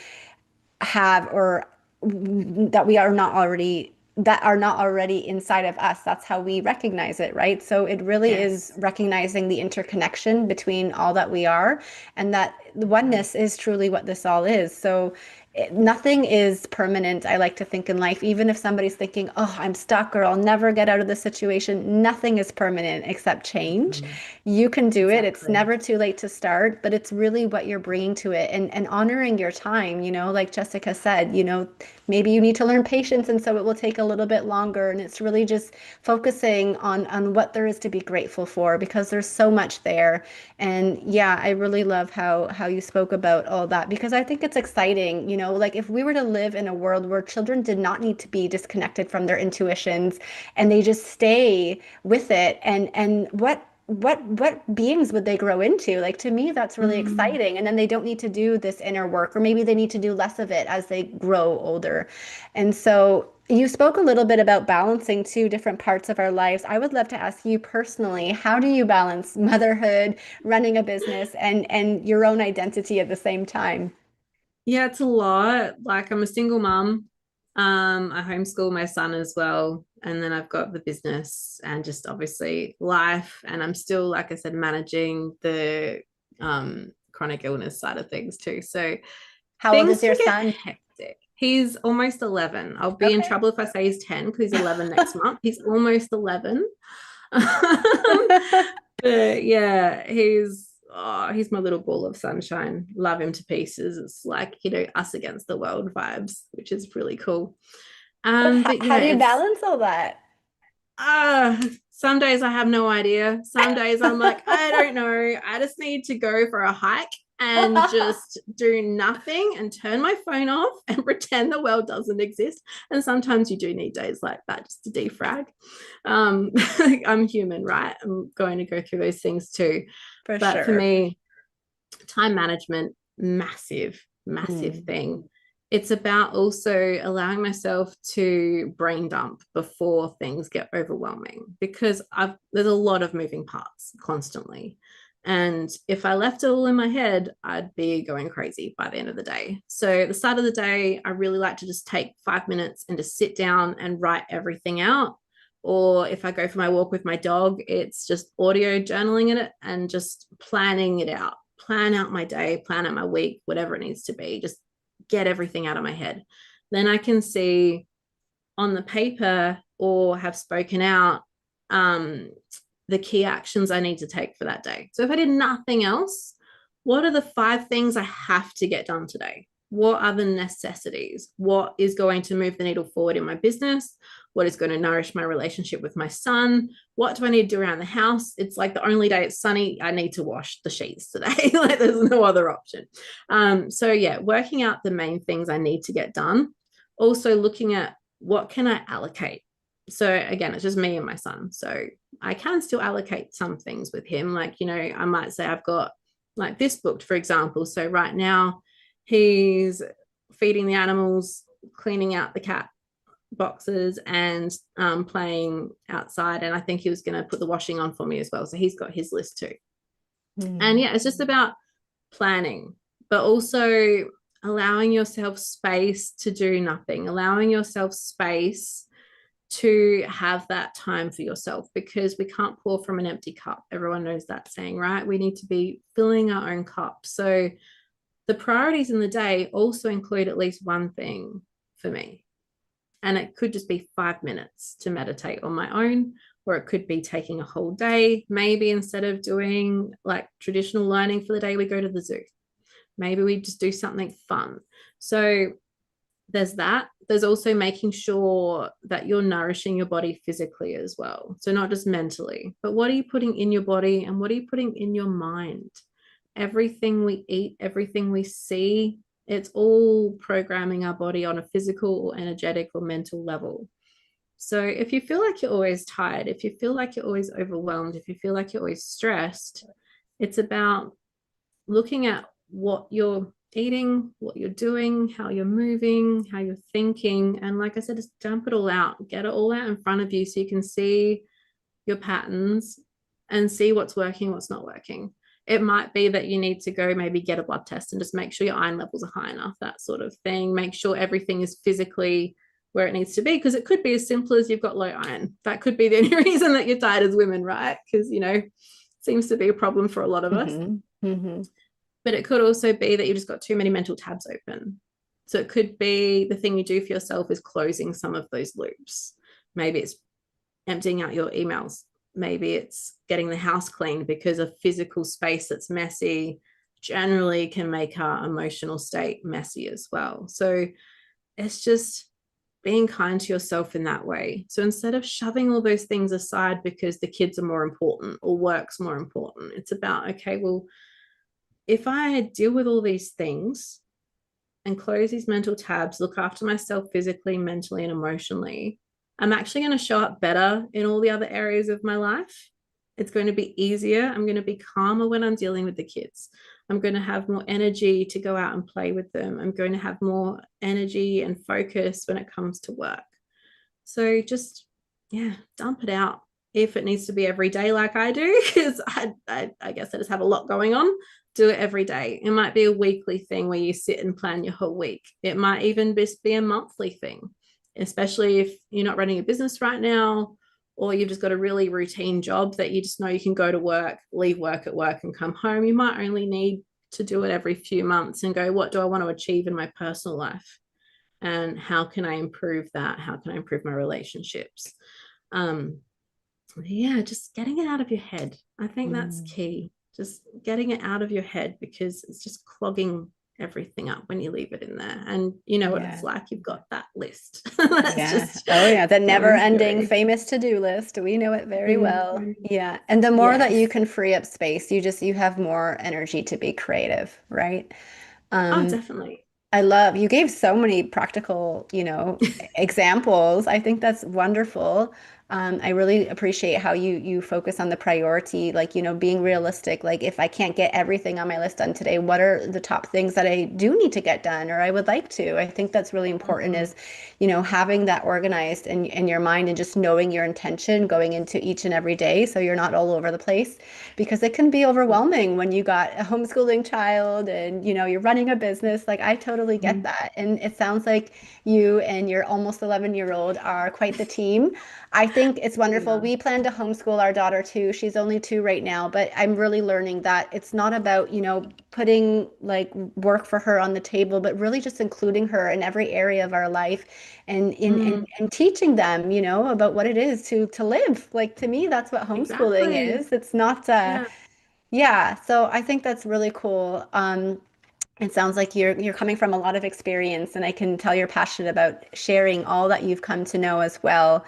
B: have, or that we are not already that are not already inside of us. That's how we recognize it, right? So it really is recognizing the interconnection between all that we are, and that the oneness is truly what this all is. So nothing is permanent. I like to think in life, even if somebody's thinking, oh, I'm stuck or I'll never get out of this situation, nothing is permanent except change. You can do it. It's never too late to start, but it's really what you're bringing to it, and honoring your time, like Jessica said, maybe you need to learn patience, and so it will take a little bit longer. And it's really just focusing on what there is to be grateful for, because there's so much there. And yeah, I really love how you spoke about all that, because I think it's exciting, like if we were to live in a world where children did not need to be disconnected from their intuitions, and they just stay with it, and what beings would they grow into? Like to me, that's really exciting. And then they don't need to do this inner work, or maybe they need to do less of it as they grow older. And so you spoke a little bit about balancing two different parts of our lives. I would love to ask you personally, how do you balance motherhood, running a business, and your own identity at the same time?
C: Yeah, it's a lot. Like, I'm a single mom. I homeschool my son as well. And then I've got the business and just obviously life. And I'm still, like I said, managing the chronic illness side of things too. So
B: How old
C: things
B: is your
C: can get
B: son?
C: hectic. He's almost 11. I'll be in
B: Okay.
C: trouble if I say he's 10, because he's 11 next month. He's almost 11. But yeah, he's my little ball of sunshine. Love him to pieces. It's like, us against the world vibes, which is really cool.
B: But
C: But
B: how
C: yeah,
B: do you
C: it's
B: balance all that?
C: some days I have no idea. Some days I'm like, I don't know. I just need to go for a hike and just do nothing and turn my phone off and pretend the world doesn't exist. And sometimes you do need days like that just to defrag. I'm human, right? I'm going to go through those things too.
B: For
C: But for
B: sure.
C: me, time management, massive, massive thing. It's about also allowing myself to brain dump before things get overwhelming, because there's a lot of moving parts constantly. And if I left it all in my head, I'd be going crazy by the end of the day. So at the start of the day, I really like to just take 5 minutes and just sit down and write everything out. Or if I go for my walk with my dog, it's just audio journaling in it and just planning it out. Plan out my day, plan out my week, whatever it needs to be. Just get everything out of my head. Then I can see on the paper or have spoken out the key actions I need to take for that day. So if I did nothing else, what are the 5 things I have to get done today? What are the necessities? What is going to move the needle forward in my business? What is going to nourish my relationship with my son? What do I need to do around the house? It's like the only day it's sunny, I need to wash the sheets today. Like there's no other option. So yeah, working out the main things I need to get done. Also looking at what can I allocate. So again, it's just me and my son. So I can still allocate some things with him. Like, I might say I've got like this booked, for example. So right now he's feeding the animals, cleaning out the cat boxes, and playing outside. And I think he was going to put the washing on for me as well. So he's got his list too. And yeah, it's just about planning, but also allowing yourself space to do nothing, allowing yourself space to have that time for yourself, because we can't pour from an empty cup. Everyone knows that saying, right? We need to be filling our own cup. So the priorities in the day also include at least one thing for me. And it could just be 5 minutes to meditate on my own, or it could be taking a whole day. Maybe instead of doing like traditional learning for the day, we go to the zoo. Maybe we just do something fun. So there's that. There's also making sure that you're nourishing your body physically as well. So not just mentally, but what are you putting in your body and what are you putting in your mind? Everything we eat, everything we see, it's all programming our body on a physical or energetic or mental level. So if you feel like you're always tired, if you feel like you're always overwhelmed, if you feel like you're always stressed, it's about looking at what you're eating, what you're doing, how you're moving, how you're thinking. And like I said, just dump it all out, get it all out in front of you so you can see your patterns and see what's working, what's not working. It might be that you need to go maybe get a blood test and just make sure your iron levels are high enough, that sort of thing. Make sure everything is physically where it needs to be, because it could be as simple as you've got low iron. That could be the only reason that you're tired as women, right? Because, you know, it seems to be a problem for a lot of us. But it could also be that you just got too many mental tabs open. So it could be the thing you do for yourself is closing some of those loops. Maybe it's emptying out your emails. Maybe it's getting the house clean, because a physical space that's messy generally can make our emotional state messy as well. So it's just being kind to yourself in that way. So instead of shoving all those things aside because the kids are more important or work's more important, it's about, okay, well, if I deal with all these things and close these mental tabs, look after myself physically, mentally, and emotionally, I'm actually going to show up better in all the other areas of my life. It's going to be easier. I'm going to be calmer when I'm dealing with the kids. I'm going to have more energy to go out and play with them. I'm going to have more energy and focus when it comes to work. So just, yeah, dump it out. If it needs to be every day like I do, because I guess I just have a lot going on, do it every day. It might be a weekly thing where you sit and plan your whole week. It might even just be a monthly thing, especially if you're not running a business right now, or you've just got a really routine job that you just know you can go to work, leave work at work and come home. You might only need to do it every few months and go, what do I want to achieve in my personal life? And how can I improve that? How can I improve my relationships? Yeah, just getting it out of your head. I think that's key. Just getting it out of your head, because it's just clogging everything up when you leave it in there. And you know what it's like. You've got that list.
B: The never ending famous to-do list. We know it very well. Yeah. And the more that you can free up space, you have more energy to be creative, right?
C: Oh, definitely.
B: You gave so many practical, examples. I think that's wonderful. I really appreciate how you focus on the priority, like, being realistic. Like, if I can't get everything on my list done today, what are the top things that I do need to get done or I would like to? I think that's really important is, having that organized in your mind and just knowing your intention going into each and every day so you're not all over the place, because it can be overwhelming when you got a homeschooling child and, you're running a business. Like, I totally get that. And it sounds like you and your almost 11-year-old are quite the team. I think it's wonderful.
C: Yeah.
B: We plan to homeschool our daughter too. She's only 2 right now, but I'm really learning that it's not about, putting like work for her on the table, but really just including her in every area of our life and and teaching them, about what it is to live. Like, to me, that's what homeschooling is. It's not so I think that's really cool. It sounds like you're coming from a lot of experience, and I can tell you're passionate about sharing all that you've come to know as well.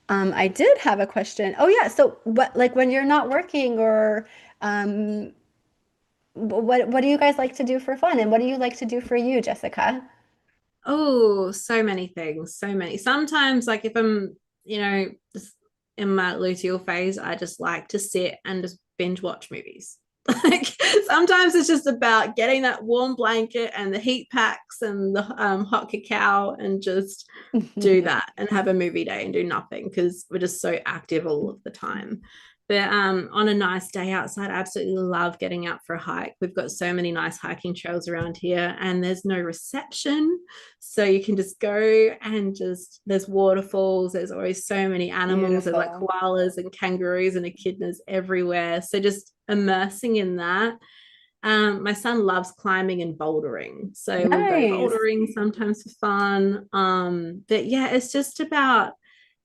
B: I did have a question. Oh yeah, so what, like, when you're not working, or what do you guys like to do for fun, and what do you like to do for you, Jessica?
C: Oh, so many things, so many. Sometimes, like if I'm, just in my luteal phase, I just like to sit and just binge watch movies. Like sometimes it's just about getting that warm blanket and the heat packs and the hot cacao and just do that and have a movie day and do nothing, because we're just so active all of the time. But on a nice day outside, I absolutely love getting out for a hike. We've got so many nice hiking trails around here, and there's no reception. So you can just go and there's waterfalls. There's always so many animals. There's like
B: Beautiful.
C: koalas and kangaroos and echidnas everywhere. So just immersing in that. My son loves climbing and bouldering. So we'll go
B: Nice.
C: bouldering sometimes for fun. But yeah, it's just about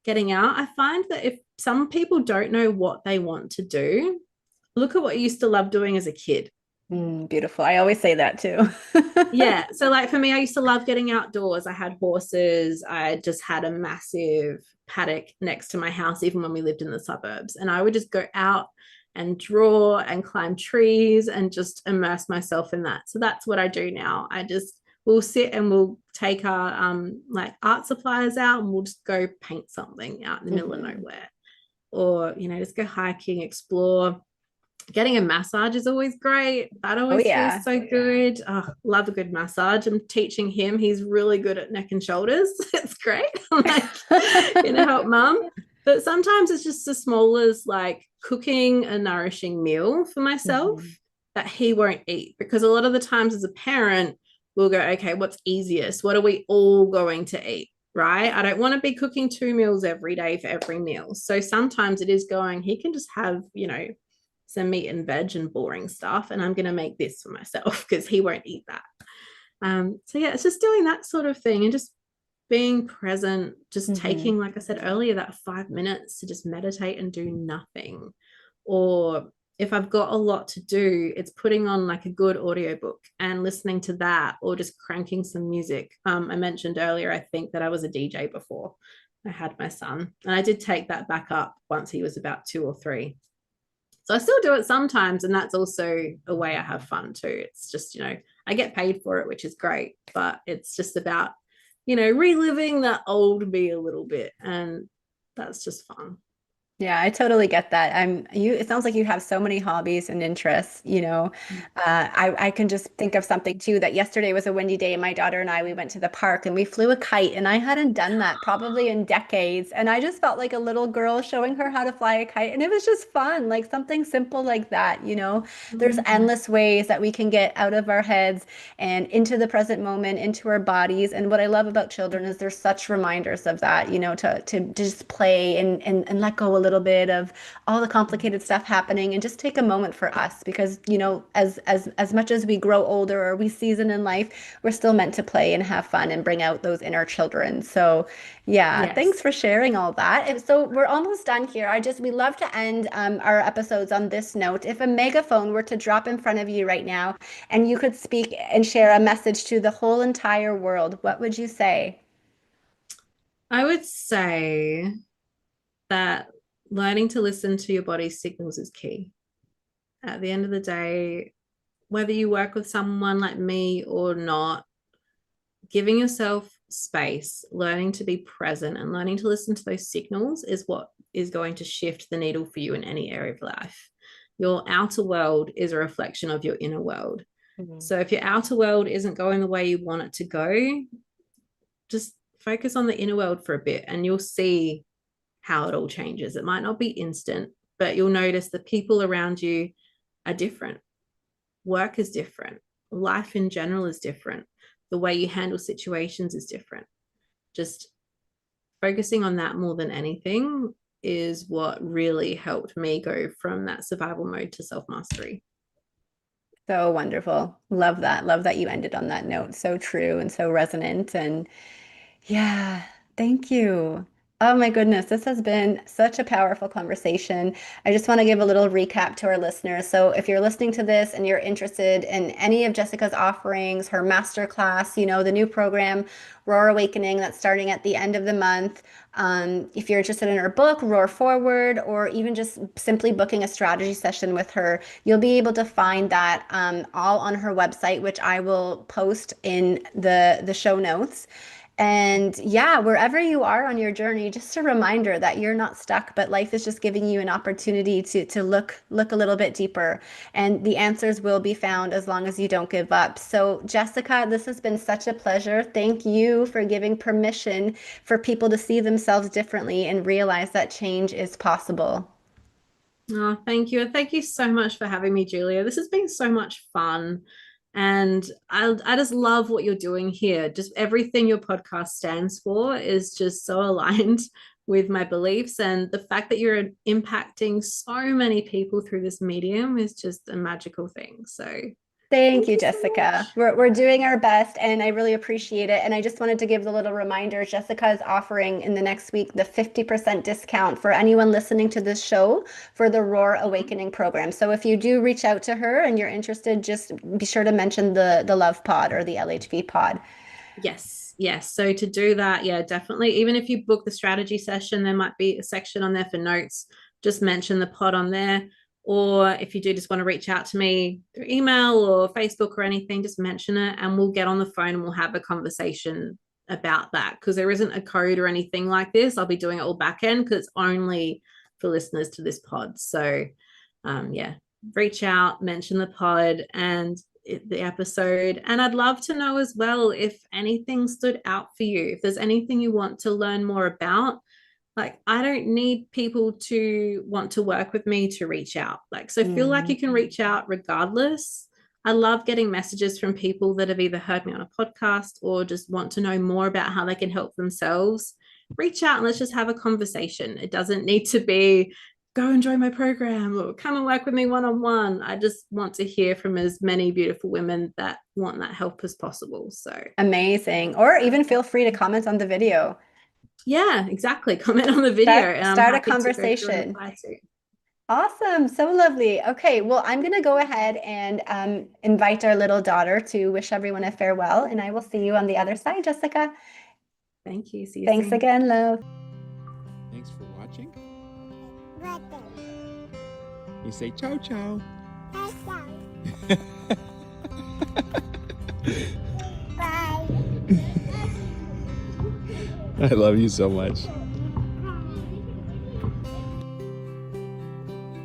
C: getting out. I find that if some people don't know what they want to do, look at what you used to love doing as a kid.
B: Beautiful. I always say that too.
C: Yeah. So, like for me, I used to love getting outdoors. I had horses. I just had a massive paddock next to my house, even when we lived in the suburbs. And I would just go out and draw and climb trees and just immerse myself in that. So that's what I do now. I just we'll sit and we'll take our like art supplies out and we'll just go paint something out in the middle of nowhere. Or, just go hiking, explore. Getting a massage is always great. That
B: Oh
C: always feels
B: yeah.
C: so good. Oh, love a good massage. I'm teaching him. He's really good at neck and shoulders. It's great. I'm like, help mum. But sometimes it's just as small as like cooking a nourishing meal for myself that he won't eat. Because a lot of the times as a parent, we'll go, okay, what's easiest? What are we all going to eat? Right? I don't want to be cooking 2 meals every day for every meal. So sometimes it is going, he can just have, some meat and veg and boring stuff. And I'm going to make this for myself because he won't eat that. So yeah, it's just doing that sort of thing and just being present, just taking, like I said earlier, that 5 minutes to just meditate and do nothing. Or if I've got a lot to do, it's putting on like a good audiobook and listening to that or just cranking some music. I mentioned earlier, I think that I was a DJ before I had my son. And I did take that back up once he was about 2 or 3. So I still do it sometimes. And that's also a way I have fun too. It's just, I get paid for it, which is great. But it's just about, reliving that old me a little bit. And that's just fun.
B: Yeah, I totally get that. It sounds like you have so many hobbies and interests, I can just think of something too that yesterday was a windy day and my daughter and we went to the park and we flew a kite and I hadn't done that probably in decades. And I just felt like a little girl showing her how to fly a kite. And it was just fun, like something simple like that. There's endless ways that we can get out of our heads and into the present moment, into our bodies. And what I love about children is there's such reminders of that, to just play and let go a little bit of all the complicated stuff happening and just take a moment for us because as much as we grow older or we season in life, we're still meant to play and have fun and bring out those inner children. So yeah, thanks
C: Yes.
B: for sharing all that. And so we're almost done here. We love to end our episodes on this note. If a megaphone were to drop in front of you right now and you could speak and share a message to the whole entire world, what would you say?
C: I would say that learning to listen to your body's signals is key. At the end of the day, whether you work with someone like me or not, giving yourself space, learning to be present, and learning to listen to those signals is what is going to shift the needle for you in any area of life. Your outer world is a reflection of your inner world. So if your outer world isn't going the way you want it to go, just focus on the inner world for a bit and you'll see how it all changes. It might not be instant, but you'll notice the people around you are different. Work is different. Life in general is different. The way you handle situations is different. Just focusing on that more than anything is what really helped me go from that survival mode to self mastery.
B: So wonderful. Love that. Love that you ended on that note. So true and so resonant. And yeah, thank you. Oh my goodness, this has been such a powerful conversation. I just want to give a little recap to our listeners. So, if you're listening to this and you're interested in any of Jessica's offerings, her masterclass, the new program, Roar Awakening, that's starting at the end of the month. If you're interested in her book, Roar Forward, or even just simply booking a strategy session with her, you'll be able to find that all on her website, which I will post in the show notes. And yeah, wherever you are on your journey, just a reminder that you're not stuck, but life is just giving you an opportunity to look a little bit deeper. And the answers will be found as long as you don't give up. So, Jessica, this has been such a pleasure. Thank you for giving permission for people to see themselves differently and realize that change is possible.
C: Oh, thank you. And thank you so much for having me, Julia. This has been so much fun. And I just love what you're doing here. Just everything your podcast stands for is just so aligned with my beliefs. And the fact that you're impacting so many people through this medium is just a magical thing. So
B: Thank you,
C: so
B: Jessica.
C: much.
B: We're doing our best and I really appreciate it. And I just wanted to give the little reminder, Jessica is offering in the next week the 50% discount for anyone listening to this show for the Roar Awakening program. So if you do reach out to her and you're interested, just be sure to mention the Love Pod or the LHV Pod.
C: Yes, yes. So to do that, yeah, definitely. Even if you book the strategy session, there might be a section on there for notes. Just mention the pod on there. Or if you do just want to reach out to me through email or Facebook or anything, just mention it and we'll get on the phone and we'll have a conversation about that. Because there isn't a code or anything like this. I'll be doing it all back end because it's only for listeners to this pod. So yeah, reach out, mention the pod, and the episode. And I'd love to know as well if anything stood out for you, if there's anything you want to learn more about. Like, I don't need people to want to work with me to reach out. Like, so feel like you can reach out regardless. I love getting messages from people that have either heard me on a podcast or just want to know more about how they can help themselves. Reach out and let's just have a conversation. It doesn't need to be go and join my program or come and work with me one-on-one. I just want to hear from as many beautiful women that want that help as possible. So
B: Amazing. Or even feel free to comment on the video.
C: yeah, exactly. Comment on the video and I'm
B: Start a
C: happy to go through and
B: conversation.
C: reply to.
B: Awesome. So lovely. Okay. Well, I'm going to go ahead and invite our little daughter to wish everyone a farewell, and I will see you on the other side, Jessica.
C: Thank you. See you
B: Thanks
C: soon.
B: again, love.
D: Thanks for watching. You say ciao ciao.
E: Bye.
D: I love you so much.